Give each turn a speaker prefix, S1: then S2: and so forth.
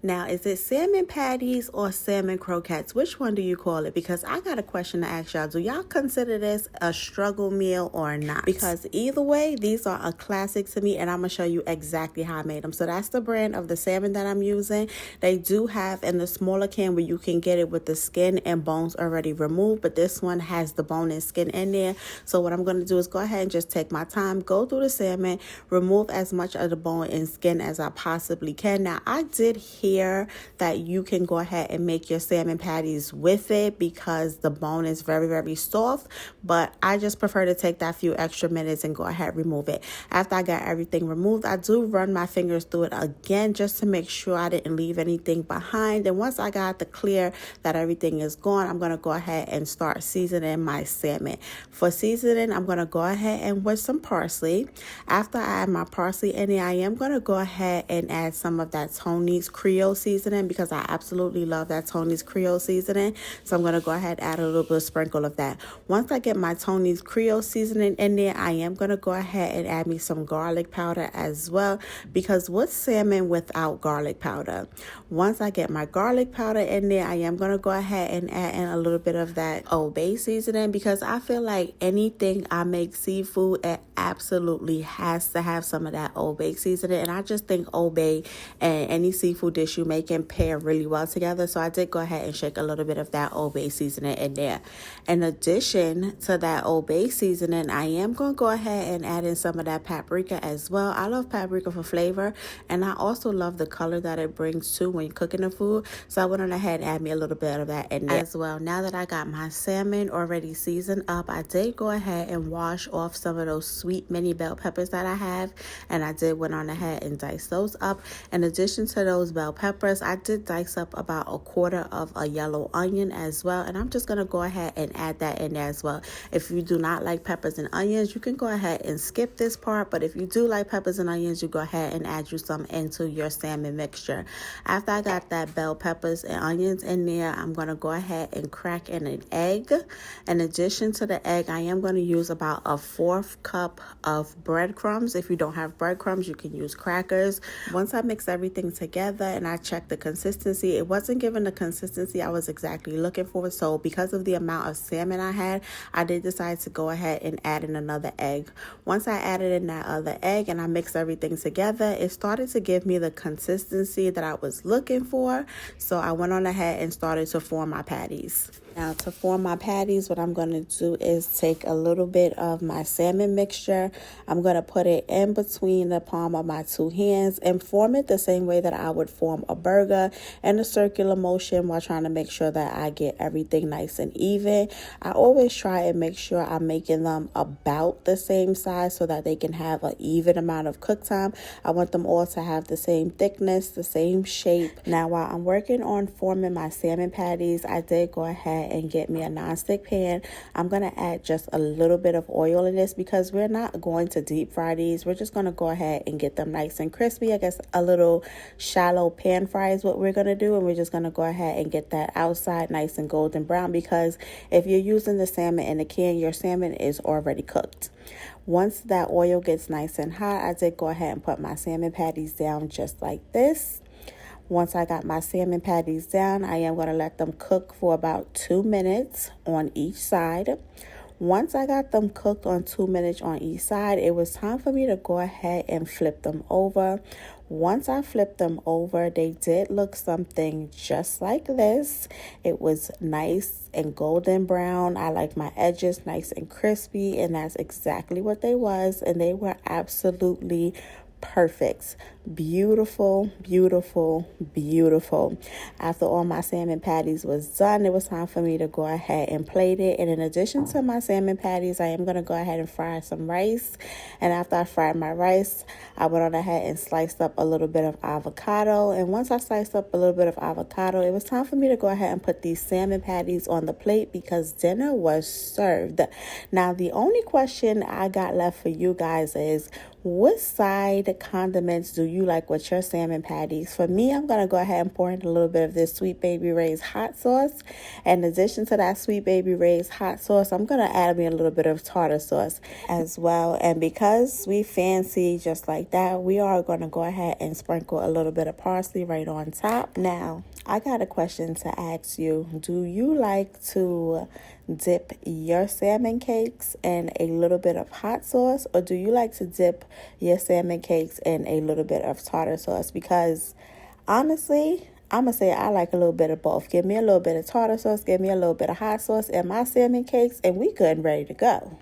S1: Now, is it salmon patties or salmon croquettes? Which one do you call it? Because I got a question to ask y'all. Do y'all consider this a struggle meal or not? Because either way, these are a classic to me, and I'm going to show you exactly how I made them. So that's the brand of the salmon that I'm using. They do have in the smaller can where you can get it with the skin and bones already removed, but this one has the bone and skin in there. So what I'm going to do is go ahead and just take my time, go through the salmon, remove as much of the bone and skin as I possibly can. Now, I did hear that you can go ahead and make your salmon patties with it because the bone is very, very soft, but I just prefer to take that few extra minutes and go ahead and remove it. After I got everything removed, I do run my fingers through it again just to make sure I didn't leave anything behind. And once I got the clear that everything is gone, I'm going to go ahead and start seasoning my salmon. For seasoning, I'm going to go ahead and with some parsley. After I add my parsley in there, I am going to go ahead and add some of that Tony's Creole seasoning because I absolutely love that Tony's Creole seasoning. So I'm going to go ahead and add a little bit of sprinkle of that. Once I get my Tony's Creole seasoning in there, I am going to go ahead and add me some garlic powder as well, because what's salmon without garlic powder? Once I get my garlic powder in there, I am going to go ahead and add in a little bit of that Old Bay seasoning, because I feel like anything I make seafood, it absolutely has to have some of that Old Bay seasoning. And I just think Old Bay and any seafood dish you make can pair really well together. So I did go ahead and shake a little bit of that Old Bay seasoning in there. In addition to that Old Bay seasoning, I am going to go ahead and add in some of that paprika as well. I love paprika for flavor, and I also love the color that it brings too when you're cooking the food. So I went on ahead and add me a little bit of that in there as well. Now that I got my salmon already seasoned up, I did go ahead and wash off some of those sweet mini bell peppers that I have, and I did went on ahead and dice those up. In addition to those bell peppers, I did dice up about a quarter of a yellow onion as well, and I'm just going to go ahead and add that in there as well. If you do not like peppers and onions, you can go ahead and skip this part, but if you do like peppers and onions, you go ahead and add you some into your salmon mixture. After I got that bell peppers and onions in there, I'm going to go ahead and crack in an egg. In addition to the egg, I am going to use about a 1/4 cup of breadcrumbs. If you don't have breadcrumbs, you can use crackers. Once I mix everything together and I check the consistency, it wasn't giving the consistency I was exactly looking for. So because of the amount of salmon I had, I did decide to go ahead and add in another egg. Once I added in that other egg and I mixed everything together, it started to give me the consistency that I was looking for. So I went on ahead and started to form my patties. Now, to form my patties, what I'm going to do is take a little bit of my salmon mixture. I'm going to put it in between the palm of my two hands and form it the same way that I would form a burger, in a circular motion, while trying to make sure that I get everything nice and even. I always try and make sure I'm making them about the same size so that they can have an even amount of cook time. I want them all to have the same thickness, the same shape. Now, while I'm working on forming my salmon patties, I did go ahead and get me a nonstick pan. I'm going to add just a little bit of oil in this because we're not going to deep fry these. We're just going to go ahead and get them nice and crispy. I guess a little shallow pan fry is what we're going to do, and we're just going to go ahead and get that outside nice and golden brown, because if you're using the salmon in a can, your salmon is already cooked. Once that oil gets nice and hot, I did go ahead and put my salmon patties down just like this. Once I got my salmon patties down, I am going to let them cook for about 2 minutes on each side. Once I got them cooked on 2 minutes on each side, it was time for me to go ahead and flip them over. Once I flipped them over, they did look something just like this. It was nice and golden brown. I like my edges nice and crispy, and that's exactly what they was, and they were absolutely perfect. Beautiful, beautiful, beautiful. After all my salmon patties was done, it was time for me to go ahead and plate it. And in addition to my salmon patties, I am going to go ahead and fry some rice. And after I fried my rice, I went on ahead and sliced up a little bit of avocado. And once I sliced up a little bit of avocado, it was time for me to go ahead and put these salmon patties on the plate because dinner was served. Now, the only question I got left for you guys is, what side condiments do you like with your salmon patties? For me, I'm going to go ahead and pour in a little bit of this Sweet Baby Ray's hot sauce. In addition to that Sweet Baby Ray's hot sauce, I'm going to add me a little bit of tartar sauce as well. And because we fancy just like that, we are going to go ahead and sprinkle a little bit of parsley right on top. Now, I got a question to ask you. Do you like to dip your salmon cakes in a little bit of hot sauce, or do you like to dip your salmon cakes in a little bit of tartar sauce? Because honestly, I'm going to say I like a little bit of both. Give me a little bit of tartar sauce, give me a little bit of hot sauce in my salmon cakes, and we good and ready to go.